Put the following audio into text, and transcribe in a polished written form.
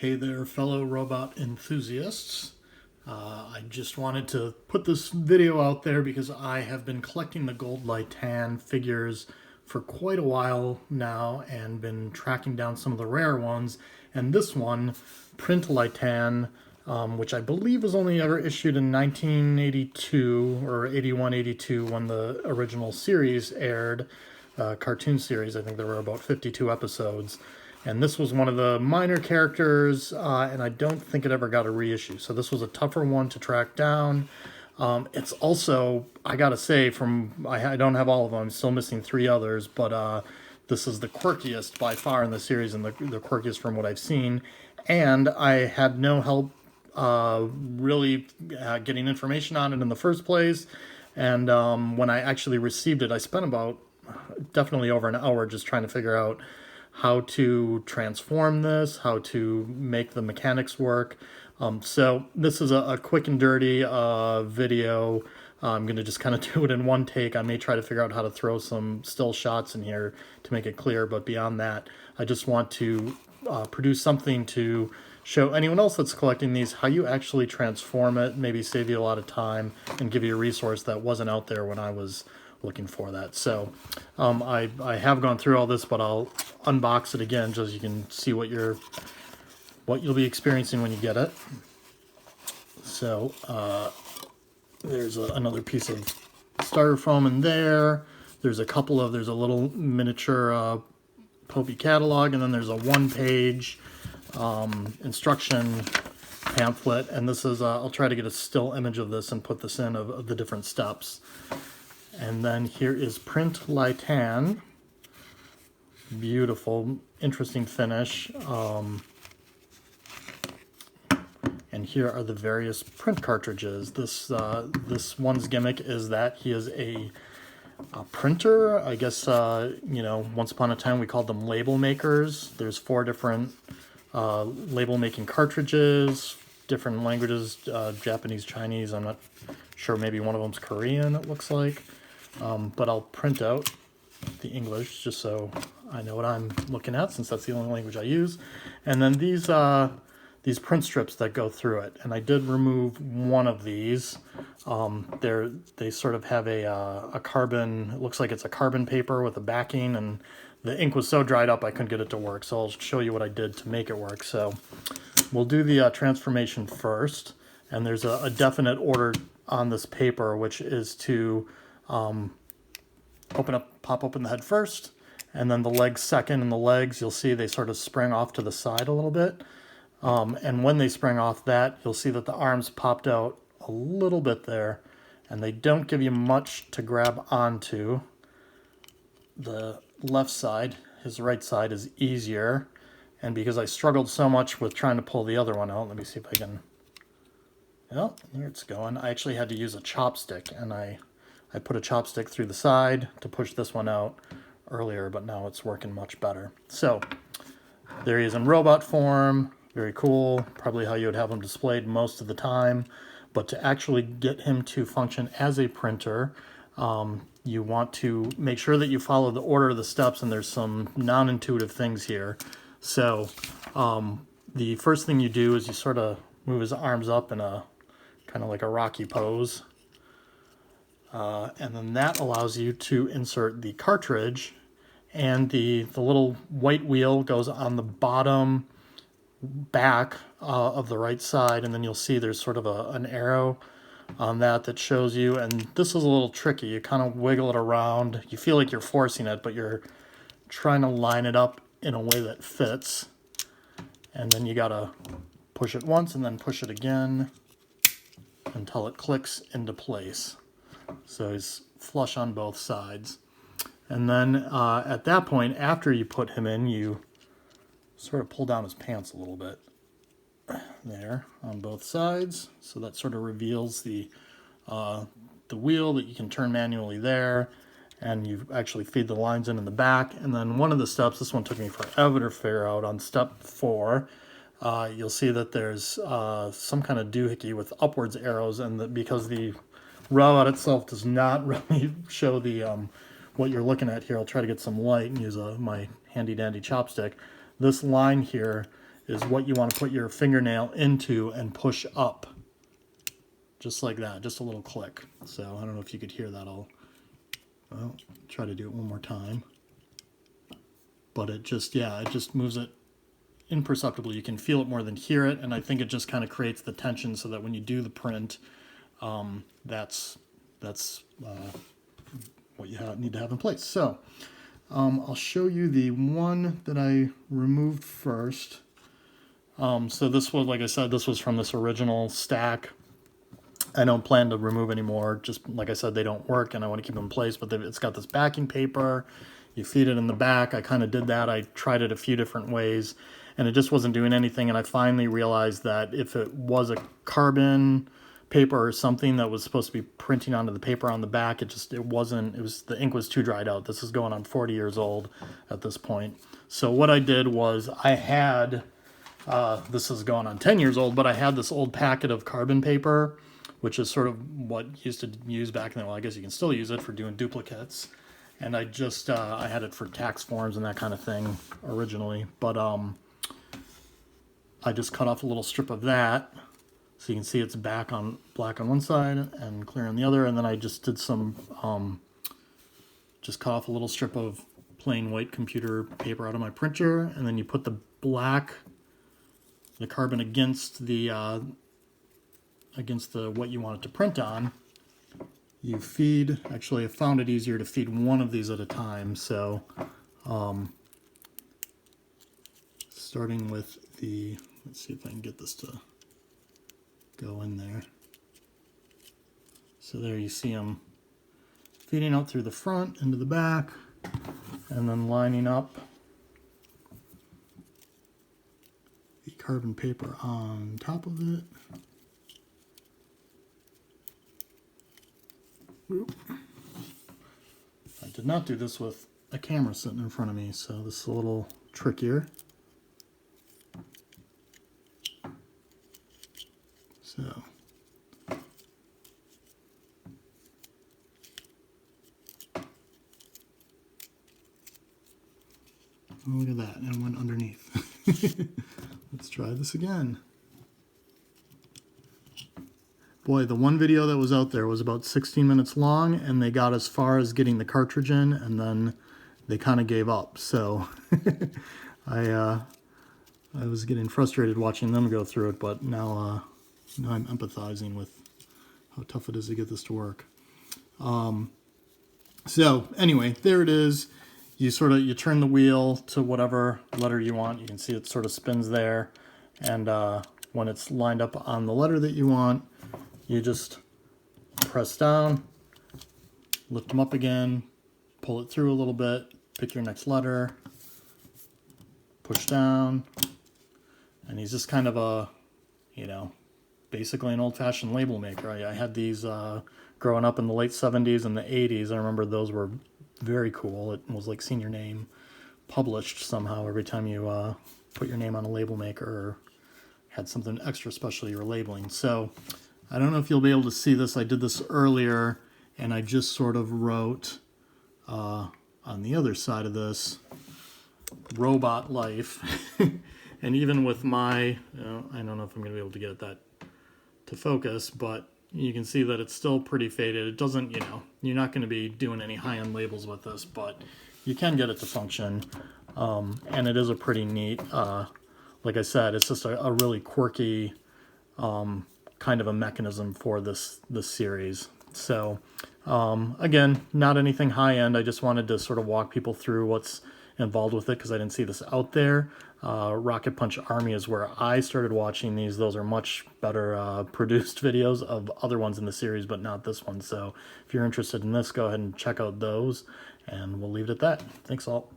Hey there, fellow robot enthusiasts. I just wanted to put this video out there because I have been collecting the gold Litan figures for quite a while now and been tracking down some of the rare ones. And this one, Print Lightan, which I believe was only ever issued in 1982 or 81, 82 when the original series aired, cartoon series. I think there were about 52 episodes. And this was one of the minor characters, and I don't think it ever got a reissue. So this was a tougher one to track down. It's also, I gotta say, I don't have all of them. I'm still missing 3 others, but this is the quirkiest by far in the series, and the quirkiest from what I've seen. And I had no help really getting information on it in the first place. And when I actually received it, I spent about definitely over an hour just trying to figure out how to transform this, how to make the mechanics work. So this is a quick and dirty video. I'm going to just kind of do it in one take. I may try to figure out how to throw some still shots in here to make it clear, but beyond that, I just want to produce something to show anyone else that's collecting these how you actually transform it, maybe save you a lot of time and give you a resource that wasn't out there when I was looking for that. So I have gone through all this, but I'll unbox it again just so you can see what you'll be experiencing when you get it. So there's another piece of styrofoam in there. There's a little miniature Popy catalog, and then there's a 1-page instruction pamphlet, and this is I'll try to get a still image of this and put this in of the different steps. And then here is Print Lightan. Beautiful, interesting finish. And here are the various print cartridges. This one's gimmick is that he is a printer. I guess, once upon a time we called them label makers. There's 4 different label making cartridges, different languages, Japanese, Chinese. I'm not sure, maybe one of them's Korean, it looks like. But I'll print out the English just so I know what I'm looking at, since that's the only language I use. And then these print strips that go through it. And I did remove one of these. They sort of have a carbon, it looks like it's a carbon paper with a backing, and the ink was so dried up I couldn't get it to work. So I'll show you what I did to make it work. So we'll do the transformation first. And there's a definite order on this paper, which is to pop open the head first, and then the legs second. And the legs, you'll see they sort of spring off to the side a little bit. And when they sprang off that, you'll see that the arms popped out a little bit there, and they don't give you much to grab onto. The left side, his right side, is easier. And because I struggled so much with trying to pull the other one out, let me see if I can. Oh, here it's going. I actually had to use a chopstick, and I put a chopstick through the side to push this one out earlier, but now it's working much better. So there he is in robot form. Very cool. Probably how you would have him displayed most of the time. But to actually get him to function as a printer, you want to make sure that you follow the order of the steps, and there's some non-intuitive things here. So the first thing you do is you sort of move his arms up in a kind of like a Rocky pose. And then that allows you to insert the cartridge, and the little white wheel goes on the bottom back of the right side, and then you'll see there's sort of an arrow on that shows you, and this is a little tricky. You kind of wiggle it around. You feel like you're forcing it, but you're trying to line it up in a way that fits, and then you gotta push it once and then push it again until it clicks into place. So he's flush on both sides. And then at that point, after you put him in, you sort of pull down his pants a little bit there on both sides. So that sort of reveals the wheel that you can turn manually there. And you actually feed the lines in the back. And then one of the steps, this one took me forever to figure out, on step 4, you'll see that there's some kind of doohickey with upwards arrows, and because the robot itself does not really show the what you're looking at here. I'll try to get some light and use my handy dandy chopstick. This line here is what you want to put your fingernail into and push up. Just like that, just a little click. So I don't know if you could hear that. I'll try to do it one more time. But it just, yeah, it just moves it imperceptibly. You can feel it more than hear it, and I think it just kind of creates the tension so that when you do the print, that's what you need to have in place. So I'll show you the one that I removed first. So this was, like I said, this was from this original stack. I don't plan to remove any more. Just like I said, they don't work, and I want to keep them in place. But it's got this backing paper. You feed it in the back. I kind of did that. I tried it a few different ways, and it just wasn't doing anything. And I finally realized that if it was a carbon paper or something that was supposed to be printing onto the paper on the back, it wasn't. It was, the ink was too dried out. This is going on 40 years old at this point. So what I did was I had, this is going on 10 years old, but I had this old packet of carbon paper, which is sort of what used to use back then. Well, I guess you can still use it for doing duplicates. And I just, I had it for tax forms and that kind of thing originally. But I just cut off a little strip of that. So you can see it's black on one side and clear on the other. And then I just did some, just cut off a little strip of plain white computer paper out of my printer. And then you put the carbon against the what you want it to print on. You feed, actually I found it easier to feed one of these at a time, so starting with the, let's see if I can get this to go in there. So there you see them feeding out through the front into the back, and then lining up the carbon paper on top of it. I did not do this with a camera sitting in front of me, so this is a little trickier. So look at that, and it went underneath. Let's try this again. Boy, the one video that was out there was about 16 minutes long, and they got as far as getting the cartridge in, and then they kind of gave up. So I was getting frustrated watching them go through it, but now I'm empathizing with how tough it is to get this to work. So anyway, there it is. You turn the wheel to whatever letter you want. You can see it sort of spins there, and when it's lined up on the letter that you want, you just press down, lift them up again, pull it through a little bit, pick your next letter, push down, and he's just kind of a, basically an old-fashioned label maker. I had these growing up in the late 70s and the 80s. I remember those were very cool. It was like seeing your name published somehow every time you put your name on a label maker or had something extra special you were labeling. So I don't know if you'll be able to see this. I did this earlier, and I just sort of wrote on the other side of this, robot life. And even with my, I don't know if I'm going to be able to get that to focus, but you can see that it's still pretty faded. It doesn't, you're not going to be doing any high-end labels with this, but you can get it to function. And it is a pretty neat, like I said, it's just a really quirky kind of a mechanism for this series. So again, not anything high-end. I just wanted to sort of walk people through what's involved with it because I didn't see this out there. Rocket Punch Army is where I started watching these. Those are much better produced videos of other ones in the series, but not this one. So if you're interested in this, go ahead and check out those, and we'll leave it at that. Thanks all.